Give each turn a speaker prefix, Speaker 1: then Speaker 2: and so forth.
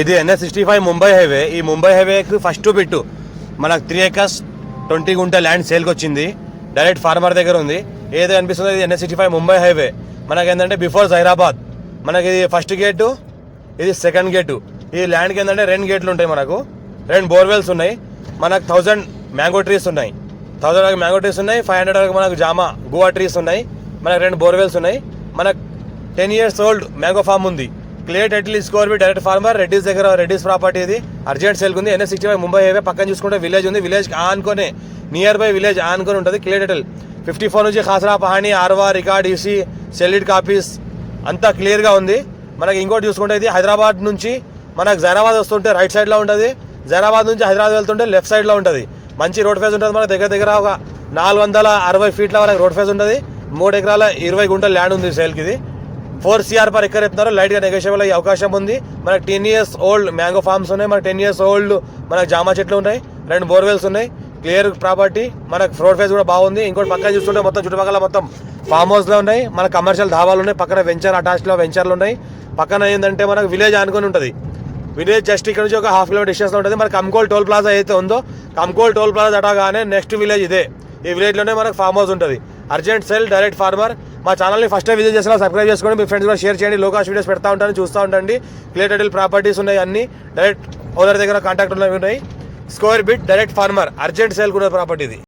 Speaker 1: ఇది NH65 Mumbai highway. ఈ ముంబై హైవేకి ఫస్ట్ బిట్టు మనకు 3 acres 20 గుంట ల్యాండ్ సేల్కి వచ్చింది. డైరెక్ట్ ఫార్మర్ దగ్గర ఉంది. ఏదో అనిపిస్తుంది ఇది NH65 ముంబై హైవే. మనకి ఏంటంటే బిఫోర్ జైరాబాద్. మనకి ఇది ఫస్ట్ గేటు, ఇది సెకండ్ గేటు. ఈ ల్యాండ్కి ఏంటంటే 2 గేట్లు ఉంటాయి. మనకు 2 బోర్వెల్స్ ఉన్నాయి. మనకు 1000 మ్యాంగో ట్రీస్ ఉన్నాయి. 1000 వరకు మ్యాంగో ట్రీస్ ఉన్నాయి. 500 వరకు మనకు జామా గువా ట్రీస్ ఉన్నాయి. మనకు 2 బోర్వెల్స్ ఉన్నాయి. మనకు 10 years ఓల్డ్ మ్యాంగో ఫామ్ ఉంది. Clear title score be direct farmer. Reddy's దగ్గర రెడ్డిస్ ప్రాపర్టీ. ఇది అర్జెంట్ సేల్కి ఉంది. NH65 Mumbai highway. పక్కన చూసుకుంటే విలేజ్ ఉంది. విలేజ్ ఆనుకొని నియర్ బై విలేజ్ ఆనుకొని ఉంటుంది. క్లియర్ టైటిల్ 54 నుంచి ఖాసరా పహాణి ఆర్వా రికార్డ్ ఈసీ సెల్లిడ్ కాపీస్ అంతా క్లియర్గా ఉంది. మనకి ఇంకోటి చూసుకుంటే ఇది హైదరాబాద్ నుంచి మనకు జైరాబాద్ వస్తుంటే రైట్ సైడ్లో ఉంటుంది. జైరాబాద్ నుంచి హైదరాబాద్ వెళ్తుంటే లెఫ్ట్ సైడ్లో ఉంటుంది. మంచి రోడ్ ఫేజ్ ఉంటుంది. మనకు దగ్గర ఒక 460 ఫీట్ల వరకు రోడ్ ఫేజ్ ఉంటుంది. 3 ఎకరాల 20 గుంటల ల్యాండ్ ఉంది సేల్కి. ఇది 4 CR పర్ ఎకర్ ఎత్తున్నారు. లైట్గా నెగోషియబుల్ అయ్యే అవకాశం ఉంది. మనకు 10 years ఓల్డ్ మ్యాంగో ఫార్మ్స్ ఉన్నాయి. మనకు 10 years ఓల్డ్ మనకు జామా చెట్లు ఉన్నాయి. 2 బోర్వెల్స్ ఉన్నాయి. Clear property. మనకు రోడ్ ఫేజ్ కూడా బాగుంది. ఇంకోటి పక్కన చూస్తుంటే మొత్తం చుట్టుపక్కల మొత్తం ఫామ్ హౌస్లో ఉన్నాయి. మన కమర్షియల్ ధాబాలు ఉన్నాయి. పక్కన వెంచర్ అటాచ్లో వెంచర్లు ఉన్నాయి. పక్కన ఏంటంటే మనకు విలేజ్ ఆనుకొని ఉంటుంది. విలేజ్ జస్ట్ ఇక్కడ నుంచి ఒక 1/2 kilometer డిస్టెన్స్లో ఉంటుంది. మనకు కంకోల్ టోల్ ప్లాజా అయితే ఉందో కంకోల్ టోల్ ప్లాజా దాటగానే నెక్స్ట్ విలేజ్ ఇదే. ఈ విలేజ్లోనే మనకు ఫామ్ హౌస్ ఉంటుంది. Urgent sale direct farmer. మా ఛానల్ని ఫస్ట్ టైం విజిట్ చేసినా సబ్స్క్రైబ్ చేసుకోండి. మీ ఫ్రెండ్స్ కూడా షేర్ చేయండి. లోకాష్ వీడియోస్ పెడతా ఉంటాను, చూస్తూ ఉండండి. క్లియర్ టైటిల్ ప్రాపర్టీస్ ఉన్నాయి. అన్ని డైరెక్ట్ ఓనర్ దగ్గర కాంటాక్ట్ ఉన్నాయి. Square feet direct farmer. Urgent sale కూడా ప్రాపర్టీ ఇది.